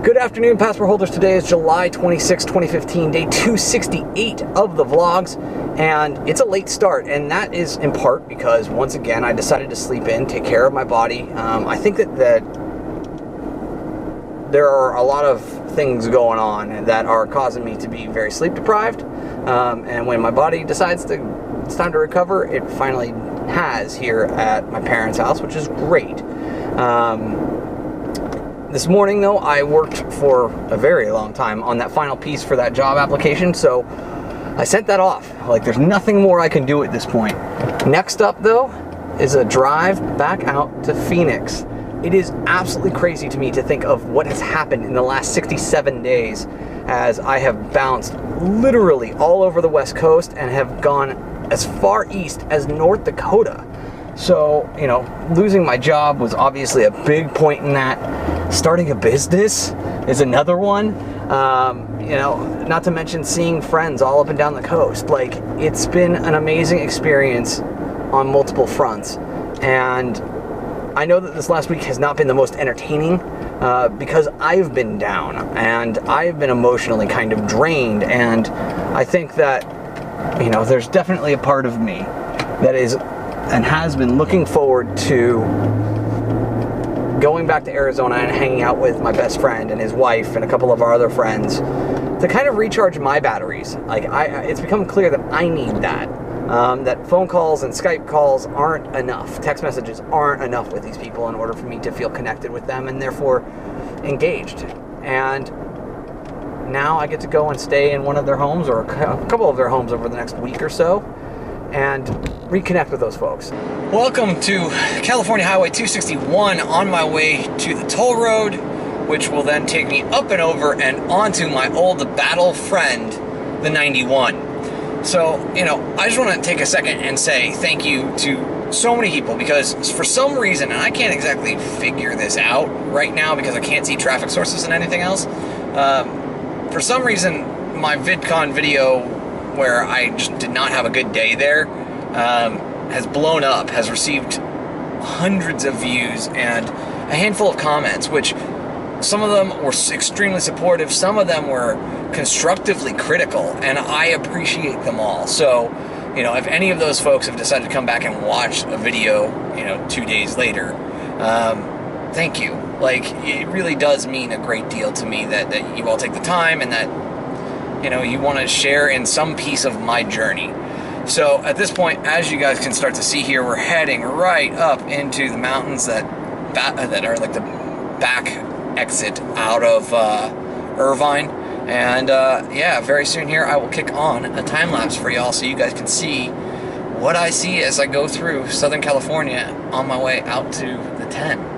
Good afternoon, passport holders. Today is July 26, 2015, day 268 of the vlogs, and it's a late start, and that is in part because, once again, I decided to sleep in, take care of my body. I think that there are a lot of things going on that are causing me to be very sleep deprived, and when my body decides it's time to recover, it finally has here at my parents' house, which is great. This morning, though, I worked for a very long time on that final piece for that job application, so I sent that off. Like, there's nothing more I can do at this point. Next up, though, is a drive back out to Phoenix. It is absolutely crazy to me to think of what has happened in the last 67 days as I have bounced literally all over the West Coast and have gone as far east as North Dakota. So, you know, losing my job was obviously a big point in that. Starting a business is another one. You know, not to mention seeing friends all up and down the coast. Like, it's been an amazing experience on multiple fronts. And I know that this last week has not been the most entertaining because I've been down and I've been emotionally kind of drained. And I think that, you know, there's definitely a part of me that is and has been looking forward to going back to Arizona and hanging out with my best friend and his wife and a couple of our other friends to kind of recharge my batteries. Like, it's become clear that I need that. That phone calls and Skype calls aren't enough. Text messages aren't enough with these people in order for me to feel connected with them and therefore engaged. And now I get to go and stay in one of their homes or a couple of their homes over the next week or so and reconnect with those folks. Welcome to California Highway 261 on my way to the toll road, which will then take me up and over and onto my old battle friend, the 91. So, you know, I just want to take a second and say thank you to so many people because for some reason, and I can't exactly figure this out right now because I can't see traffic sources and anything else, for some reason, my VidCon video where I just did not have a good day there has blown up, has received hundreds of views and a handful of comments, which some of them were extremely supportive, some of them were constructively critical, and I appreciate them all. So, you know, if any of those folks have decided to come back and watch a video, you know, 2 days later, thank you. Like, it really does mean a great deal to me that you all take the time and that, you know, you want to share in some piece of my journey. So at this point, as you guys can start to see here, we're heading right up into the mountains that are like the back exit out of Irvine. And yeah, very soon here I will kick on a time lapse for y'all so you guys can see what I see as I go through Southern California on my way out to the 10.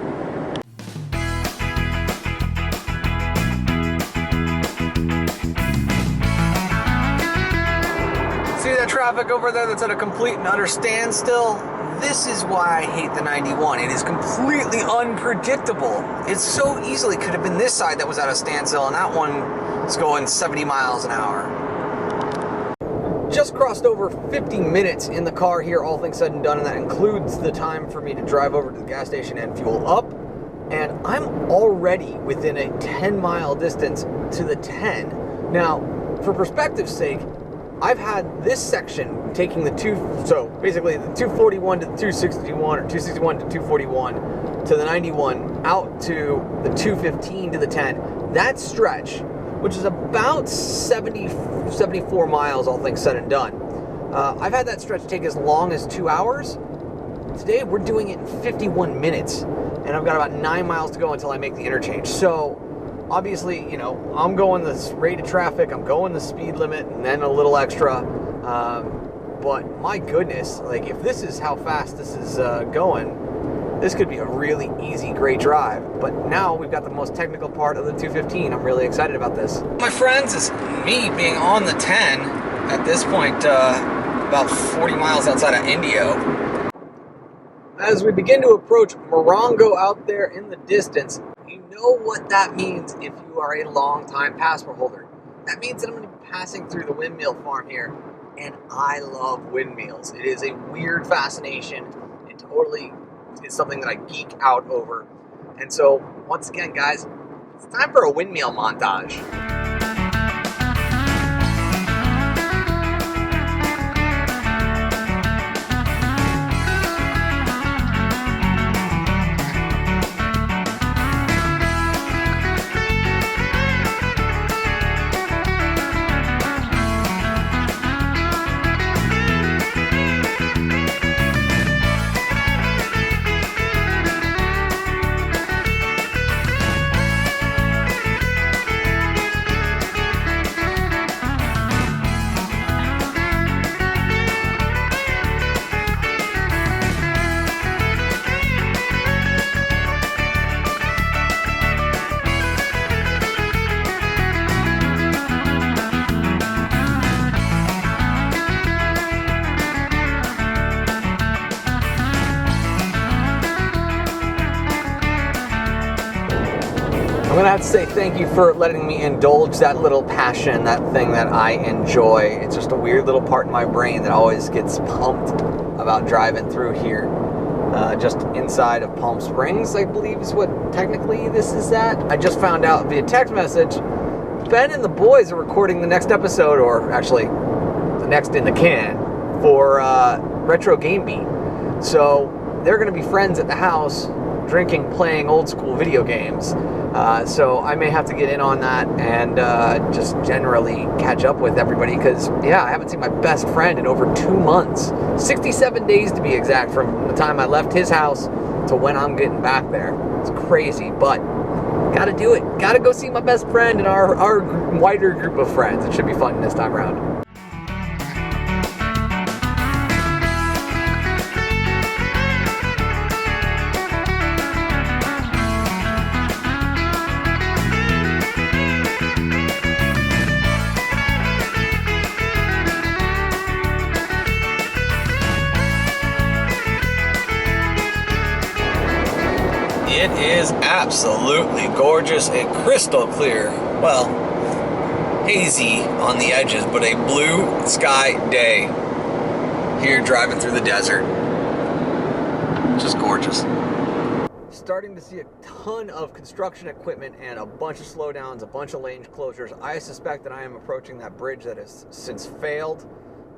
See that traffic over there that's at a complete and utter standstill? This is why I hate the 91. It is completely unpredictable. It so easily could have been this side that was at a standstill and that one is going 70 miles an hour. Just crossed over 50 minutes in the car here, all things said and done, and that includes the time for me to drive over to the gas station and fuel up. And I'm already within a 10-mile distance to the 10. Now, for perspective's sake, I've had this section taking so basically the 241 to the 261 or 261 to 241 to the 91 out to the 215 to the 10. That stretch, which is about 74 miles, all things said and done. I've had that stretch take as long as 2 hours. Today we're doing it in 51 minutes, and I've got about 9 miles to go until I make the interchange. So obviously, you know, I'm going the rate of traffic, I'm going the speed limit, and then a little extra. But my goodness, like, if this is how fast this is going, this could be a really easy, great drive. But now we've got the most technical part of the 215. I'm really excited about this. My friends, is me being on the 10 at this point, about 40 miles outside of Indio. As we begin to approach Morongo out there in the distance, you know what that means if you are a long-time passport holder. That means that I'm going to be passing through the windmill farm here, and I love windmills. It is a weird fascination. It totally is something that I geek out over. And so, once again, guys, It's time for a windmill montage. I'm gonna have to say thank you for letting me indulge that little passion, that thing that I enjoy. It's just a weird little part in my brain that always gets pumped about driving through here. Just inside of Palm Springs, I believe is what technically this is at. I just found out via text message, Ben and the boys are recording the next episode, or actually the next in the can, for Retro Game Beat. So they're gonna be friends at the house, drinking, playing old school video games. So I may have to get in on that and just generally catch up with everybody because, yeah, I haven't seen my best friend in over 2 months. 67 days to be exact from the time I left his house to when I'm getting back there. It's crazy, but gotta do it. Gotta go see my best friend and our wider group of friends. It should be fun this time around. It is absolutely gorgeous and crystal clear. Well, hazy on the edges, but a blue sky day here driving through the desert. Just gorgeous. Starting to see a ton of construction equipment and a bunch of slowdowns, a bunch of lane closures. I suspect that I am approaching that bridge that has since failed,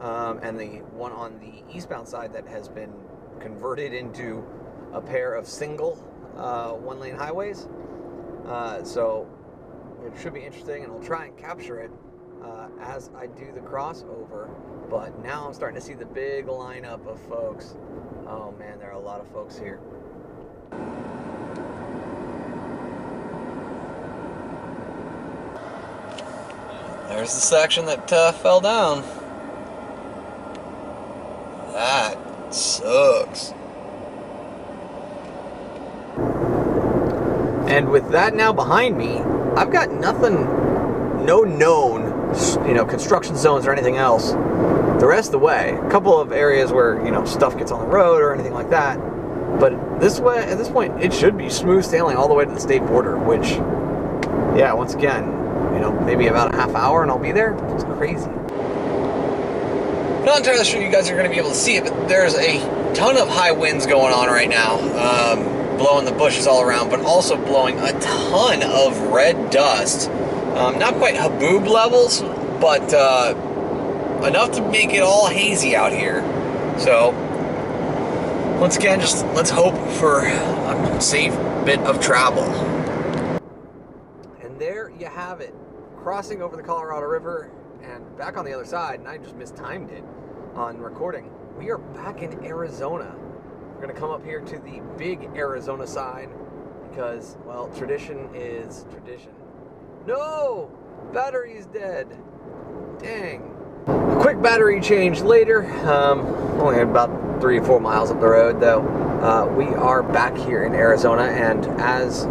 and the one on the eastbound side that has been converted into a pair of single one-lane highways. So it should be interesting, and I'll try and capture it as I do the crossover. But now I'm starting to see the big lineup of folks. Oh man, there are a lot of folks here. There's the section that fell down. That sucks. And with that now behind me, I've got nothing, no known, construction zones or anything else the rest of the way. A couple of areas where, stuff gets on the road or anything like that. But this way, at this point, it should be smooth sailing all the way to the state border, which, yeah, once again, maybe about a half hour and I'll be there. It's crazy. Not entirely sure you guys are going to be able to see it, but there's a ton of high winds going on right now. Blowing the bushes all around, but also blowing a ton of red dust. Not quite haboob levels, but enough to make it all hazy out here. So, once again, just let's hope for a safe bit of travel. And there you have it. Crossing over the Colorado River and back on the other side, and I just mistimed it on recording. We are back in Arizona. We're going to come up here to the big Arizona side because, well, tradition is tradition. No! Battery's dead. Dang. A quick battery change later. Only about 3 or 4 miles up the road, though. We are back here in Arizona, and as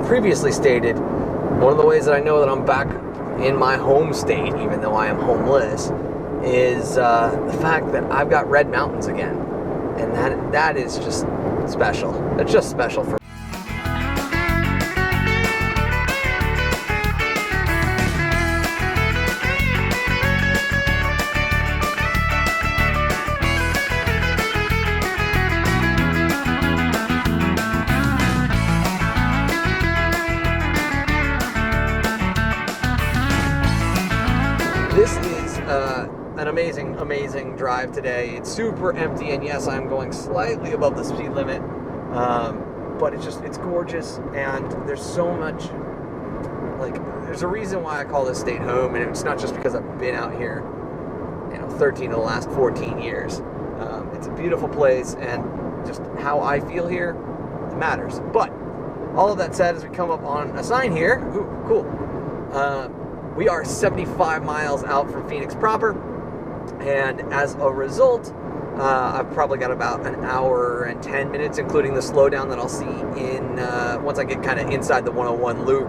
previously stated, one of the ways that I know that I'm back in my home state, even though I am homeless, is the fact that I've got red mountains again. And that is just special. It's just special for me. amazing, amazing drive today. It's super empty, and yes, I'm going slightly above the speed limit, but it's gorgeous, and there's so much, like, there's a reason why I call this state home, and it's not just because I've been out here, 13 of the last 14 years. It's a beautiful place, and just how I feel here, it matters. But all of that said, as we come up on a sign here, ooh, cool. We are 75 miles out from Phoenix proper, and as a result, I've probably got about an hour and 10 minutes, including the slowdown that I'll see in once I get kind of inside the 101 loop.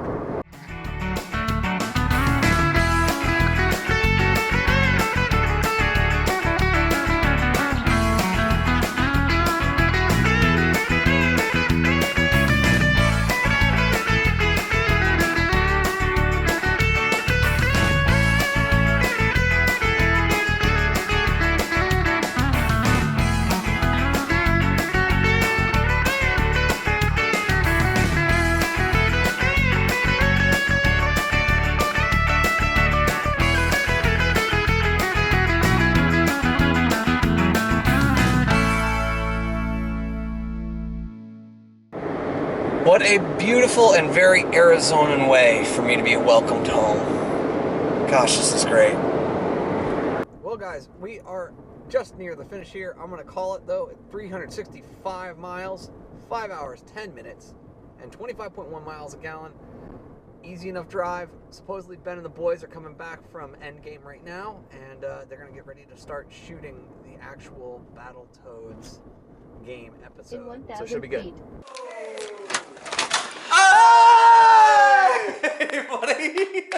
What a beautiful and very Arizonan way for me to be welcomed home. Gosh, this is great. Well, guys, we are just near the finish here. I'm going to call it, though, at 365 miles, 5 hours, 10 minutes, and 25.1 miles a gallon. Easy enough drive. Supposedly Ben and the boys are coming back from Endgame right now, and they're going to get ready to start shooting the actual Battletoads game episode. So it should be good. Feet. Hey, buddy!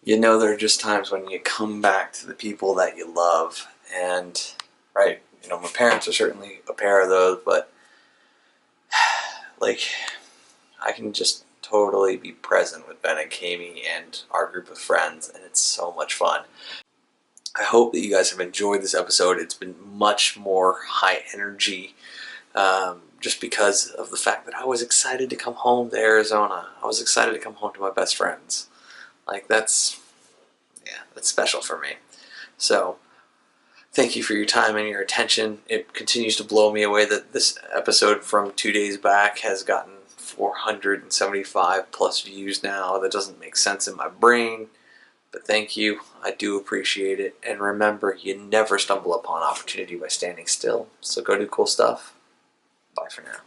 You know, there are just times when you come back to the people that you love, and, right, my parents are certainly a pair of those, but, like, I can just totally be present with Ben and Kami and our group of friends, and it's so much fun. I hope that you guys have enjoyed this episode. It's been much more high energy, just because of the fact that I was excited to come home to Arizona. I was excited to come home to my best friends. Like, that's special for me. So, thank you for your time and your attention. It continues to blow me away that this episode from 2 days back has gotten 475 plus views now. That doesn't make sense in my brain. But thank you. I do appreciate it. And remember, you never stumble upon opportunity by standing still. So go do cool stuff. Bye for now.